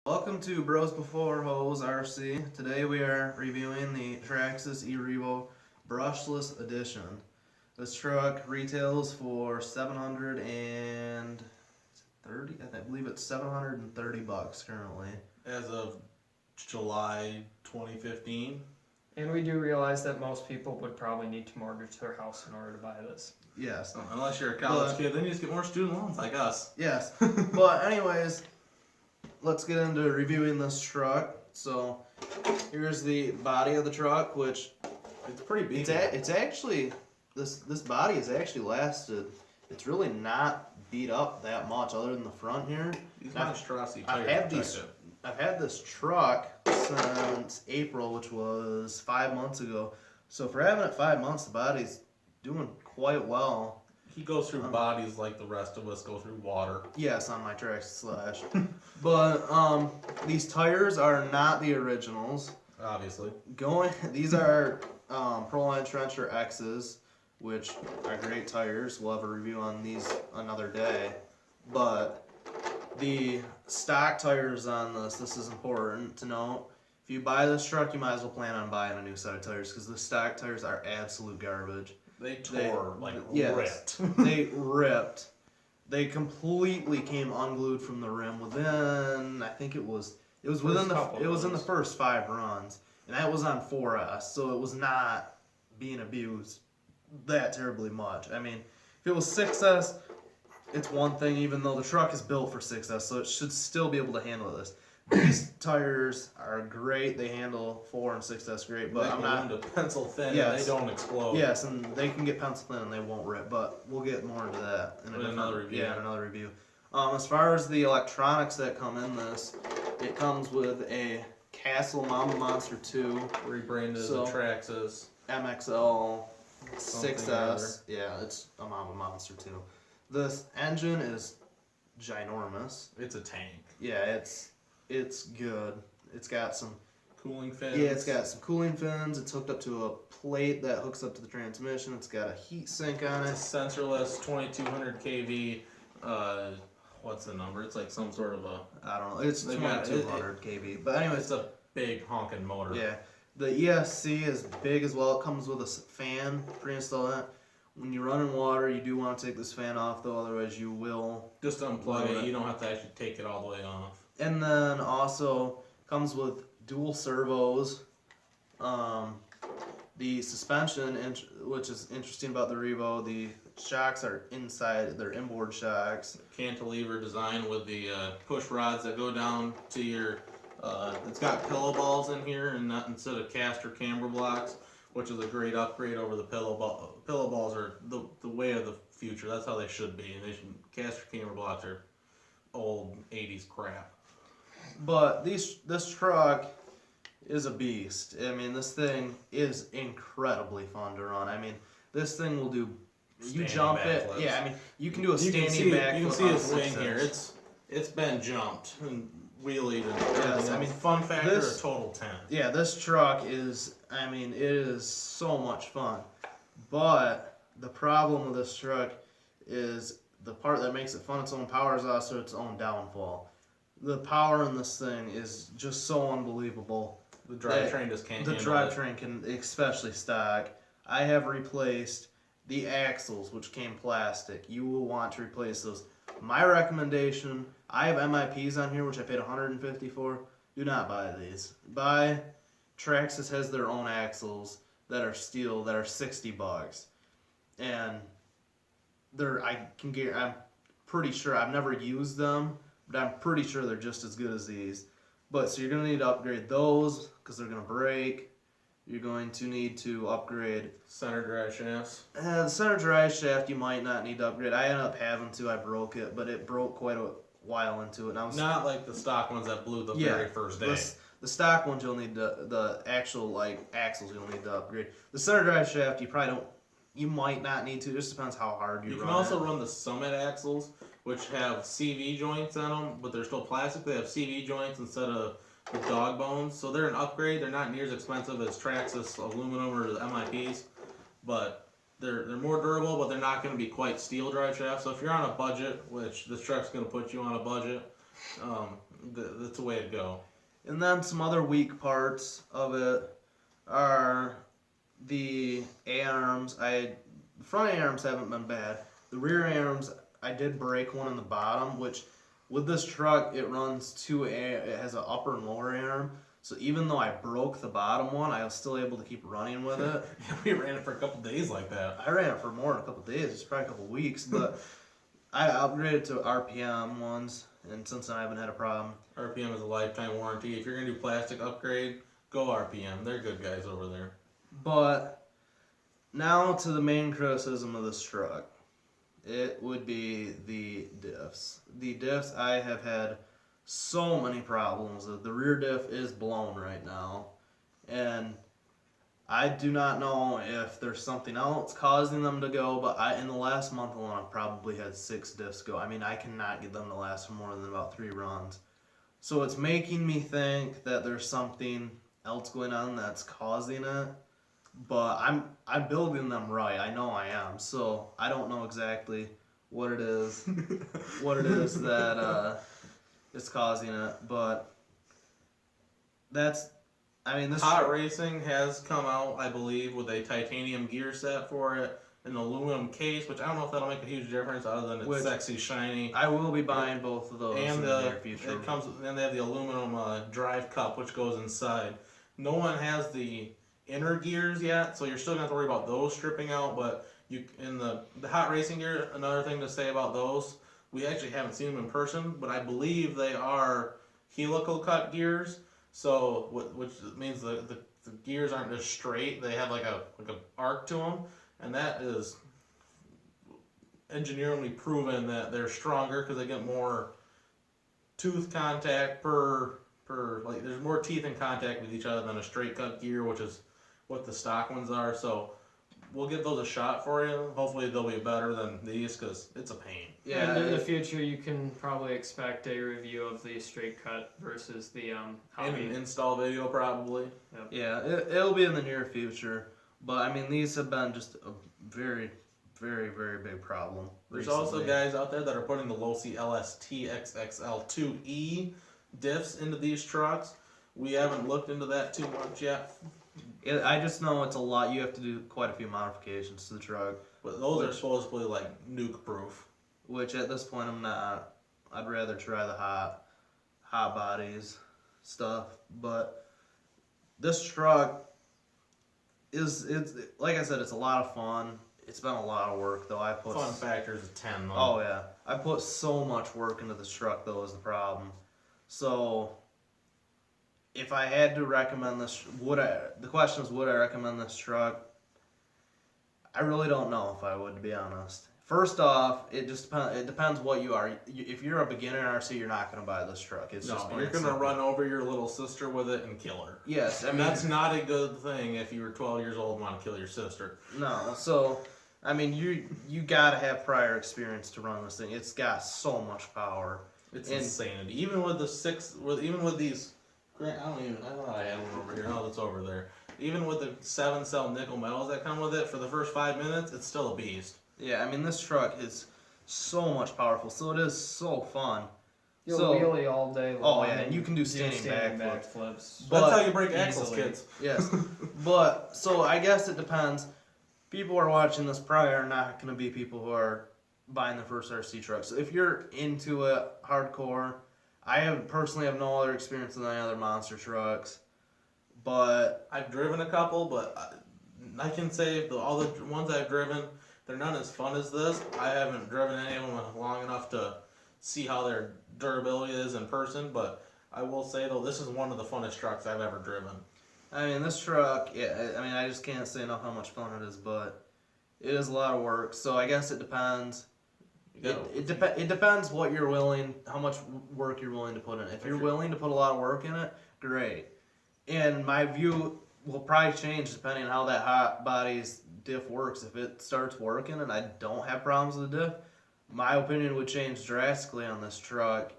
Welcome to Bros Before Hose RC. Today we are reviewing the Traxxas E-Revo brushless edition. This truck retails for 730. I believe it's $730 currently. As of July 2015. And we do realize that most people would probably need to mortgage their house in order to buy this. Yes. Unless you're a college kid, then you just get more student loans like us. Yes. But anyways, let's get into reviewing this truck. So here's the body of the truck, which It's pretty big. it's actually this body has actually lasted. It's really not beat up that much, other than the front here. These monstrosity I've tires I've had this truck since April, which was 5 months ago. So for having it 5 months, the body's doing quite well. He goes through bodies like the rest of us go through water. Yes, on my Traxxas Slash. But these tires are not the originals. Obviously. These are Proline Trencher X's, which are great tires. We'll have a review on these another day. But the stock tires on this is important to note. If you buy this truck, you might as well plan on buying a new set of tires, because the stock tires are absolute garbage. They ripped. They ripped. They completely came unglued from the rim within, I think it was in the first 5 runs, and that was on 4S, so it was not being abused that terribly much. I mean, if it was 6S, it's one thing, even though the truck is built for 6S, so it should still be able to handle this. These tires are great. They handle 4 and 6S great, but I'm not to pencil thin. Yes. And they don't explode. Yes, and they can get pencil thin and they won't rip, but we'll get more into that in another review. Yeah, in another review. As far as the electronics that come in this, it comes with a Castle Mama Monster 2 Rebranded So- as the Traxxas. MXL Something 6S. Yeah, it's a Mama Monster 2. This engine is ginormous. It's a tank. Yeah, it's good. It's got some Cooling fins. Yeah, it's got some cooling fins. It's hooked up to a plate that hooks up to the transmission. It's got a heat sink on it. It's a sensorless 2200 kV. What's the number? It's like some sort of a. I don't know. It's 2200 kV. But anyways, It's a big honking motor. yeah. The ESC is big as well. It comes with a fan pre-installed in it. When you run in water, you do want to take this fan off, though. Otherwise, you will. Just unplug it. You don't have to actually take it all the way off. And then also comes with dual servos. The suspension, which is interesting about the Revo, the shocks are inside. They're inboard shocks. Cantilever design with the push rods that go down to your. It's got pillow balls in here, and not instead of caster camber blocks, which is a great upgrade over the pillow ball. Pillow balls are the way of the future. That's how they should be. And caster camber blocks are old 80s crap. But this truck is a beast. I mean, this thing is incredibly fun to run. I mean, this thing will do. You jump it. Backflips. Yeah, I mean, you can do a standing backflip. You can see his swing here. It's been jumped and wheelied and Yes, everything. I mean, fun factor a total 10. Yeah, this truck is. I mean, it is so much fun. But the problem with this truck is the part that makes it fun. Its own power is also its own downfall. The power in this thing is just so unbelievable. The drivetrain just can't The handle it. drivetrain can, especially stock. I have replaced the axles, which came plastic. You will want to replace those. My recommendation, I have MIPs on here, which I paid $150 for. Do not buy these. Buy Traxxas has their own axles that are steel that are $60, and I'm pretty sure I've never used them, but I'm pretty sure they're just as good as these. But so you're gonna need to upgrade those because they're gonna break. You're going to need to upgrade Center drive shafts. the center drive shaft. You might not need to upgrade. I ended up having to. I broke it, but it broke quite a while into it. And I was Not like the stock ones that blew the very first day. The stock ones you'll need to, the actual axles you'll need to upgrade. The center drive shaft you might not need to. It just depends how hard you run. You can also run the Summit axles, which have CV joints on them, but they're still plastic. They have CV joints instead of the dog bones, so they're an upgrade. They're not near as expensive as Traxxas aluminum or the MIPs, but they're more durable, but they're not going to be quite steel drive shafts. So if you're on a budget, which this truck's going to put you on a budget, That's the way to go. And then some other weak parts of it are the A-arms. The front A-arms haven't been bad. The rear A-arms, I did break one in the bottom, which with this truck, it runs it has an upper and lower A-arm. So even though I broke the bottom one, I was still able to keep running with it. Yeah, we ran it for a couple days like that. I ran it for more than a couple days. It's probably a couple weeks, but I upgraded to RPM ones, and since then I haven't had a problem. RPM is a lifetime warranty. If you're gonna do plastic upgrade, go RPM. They're good guys over there. But now to the main criticism of this truck. It would be the diffs. The diffs, I have had so many problems. The rear diff is blown right now. And I do not know if there's something else causing them to go, but in the last month alone, I've probably had 6 diffs go. I mean, I cannot get them to last for more than about 3 runs. So it's making me think that there's something else going on that's causing it. But I'm building them right. I know I am. So I don't know exactly what it is that is causing it. But this Hot Racing has come out, I believe, with a titanium gear set for it, an aluminum case, which I don't know if that'll make a huge difference other than it's sexy, shiny. I will be buying both of those in the near future. Then they have the aluminum drive cup, which goes inside. No one has the inner gears yet, so you're still gonna have to worry about those stripping out. But in the Hot Racing gear, another thing to say about those, we actually haven't seen them in person, but I believe they are helical cut gears. So which means the gears aren't just straight; they have like a arc to them, and that is engineeringly proven that they're stronger because they get more tooth contact per like there's more teeth in contact with each other than a straight cut gear, which is what the stock ones are. So we'll give those a shot for you. Hopefully they'll be better than these because it's a pain. Yeah, and in the future you can probably expect a review of the straight cut versus the hobby. An install video probably. Yep. Yeah, it'll be in the near future. But I mean, these have been just a very, very, very big problem. There's recently. also guys out there that are putting the Losi LST XXL2E diffs into these trucks. We haven't looked into that too much yet. I just know it's a lot. You have to do quite a few modifications to the truck. But those are supposedly like nuke proof. Which at this point I'm not. I'd rather try the hot bodies stuff. But this truck it's like I said, it's a lot of fun. It's been a lot of work though. Fun factor is a 10 though. Oh yeah, I put so much work into this truck though is the problem. So if I had to recommend this, the question is, would I recommend this truck? I really don't know if I would, to be honest. First off, it depends what you are. If you're a beginner RC, you're not going to buy this truck. It's just you're going to run over your little sister with it and kill her. Yes, I mean, that's not a good thing if you were 12 years old and want to kill your sister. No, so I mean, you got to have prior experience to run this thing. It's got so much power. It's insanity. Even with these, I thought I had one over here. Oh, that's over there. Even with the 7-cell nickel metals that come with it, for the first 5 minutes, it's still a beast. Yeah, I mean, this truck is so much powerful, so it is so fun. You'll wheelie all day long. Oh, yeah, and you can do standing backflips. That's how you break axles, kids. Yes. But, so I guess it depends. People who are watching this probably are not going to be people who are buying their first RC truck. So if you're into it hardcore, I personally have no other experience than any other monster trucks. But I've driven a couple, but I can say all the ones I've driven, they're not as fun as this. I haven't driven any of them long enough to see how their durability is in person, but I will say though, this is one of the funnest trucks I've ever driven. I mean, this truck, yeah, I mean, I just can't say enough how much fun it is, but it is a lot of work. So I guess it depends. It depends how much work you're willing to put in. If you're willing to put a lot of work in it, great. And my view will probably change depending on how that hot body's diff works. If it starts working and I don't have problems with the diff, my opinion would change drastically on this truck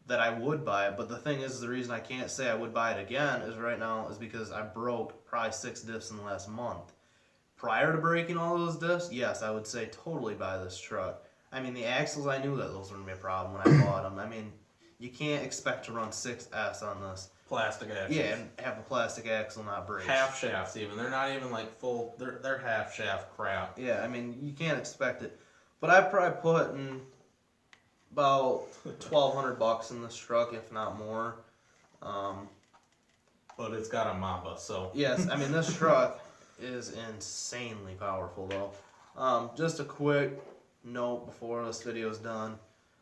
that I would buy it. But the thing is, the reason I can't say I would buy it again is because I broke probably 6 diffs in the last month. Prior to breaking all those diffs, yes, I would say totally buy this truck. I mean, the axles, I knew that those wouldn't be a problem when I bought them. I mean, you can't expect to run 6S on this. Plastic axles. Yeah, and have a plastic axle not break. Half shafts even. They're not even like full. They're half shaft crap. Yeah, I mean you can't expect it. But I probably put in about $1,200 in this truck, if not more. But it's got a Mamba, so. Yes, I mean this truck is insanely powerful though. Just a quick note before this video is done.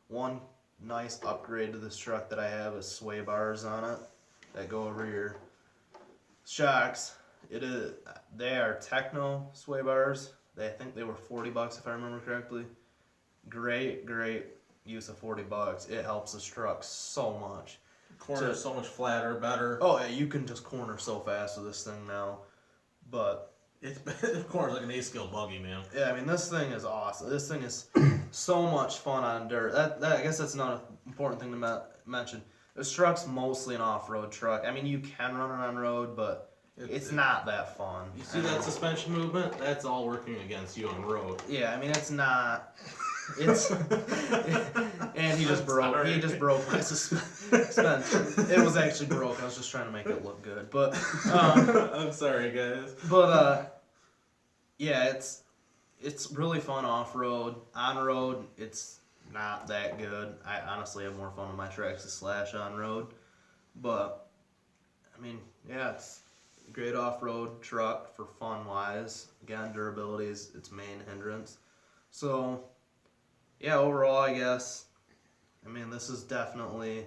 One nice upgrade to this truck that I have is sway bars on it that go over your shocks. They are Techno sway bars. I think they were $40 if I remember correctly. Great use of $40. It helps this truck so much. Corner is so much flatter, better. Oh yeah, you can just corner so fast with this thing now. But It's corners like an A-scale buggy, man. yeah, I mean this thing is awesome. This thing is so much fun on dirt. That I guess that's not an important thing to mention. This truck's mostly an off-road truck. I mean you can run it on road, but it's not that fun. You see that suspension movement? That's all working against you on road. Yeah, I mean it's not. It's and he just broke. Sorry. He just broke my suspension. It was actually broke. I was just trying to make it look good, but I'm sorry, guys. but yeah, it's really fun off road. On road, it's not that good. I honestly have more fun with my Traxxas on road, but I mean, yeah, it's a great off road truck for fun wise. Again, durability is its main hindrance. So. Yeah, overall, I guess, I mean, this is definitely,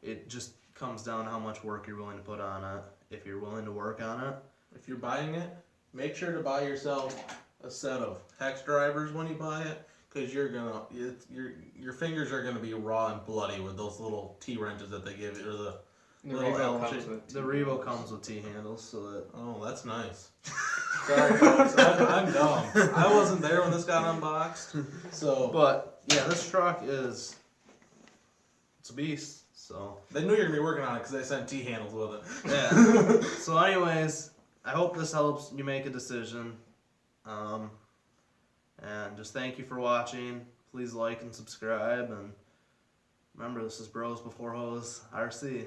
it just comes down to how much work you're willing to put on it. If you're willing to work on it. If you're buying it, make sure to buy yourself a set of hex drivers when you buy it, because your fingers are gonna be raw and bloody with those little T wrenches that they give you, or the little L shape. The Revo comes with T handles, so that. Oh, that's nice. Sorry, folks. I'm dumb. I wasn't there when this got unboxed. So, but yeah, this truck it's a beast. So they knew you were gonna be working on it because they sent T handles with it. yeah. So, anyways, I hope this helps you make a decision. And just thank you for watching. Please like and subscribe, and remember, this is Bros Before Hoes RC.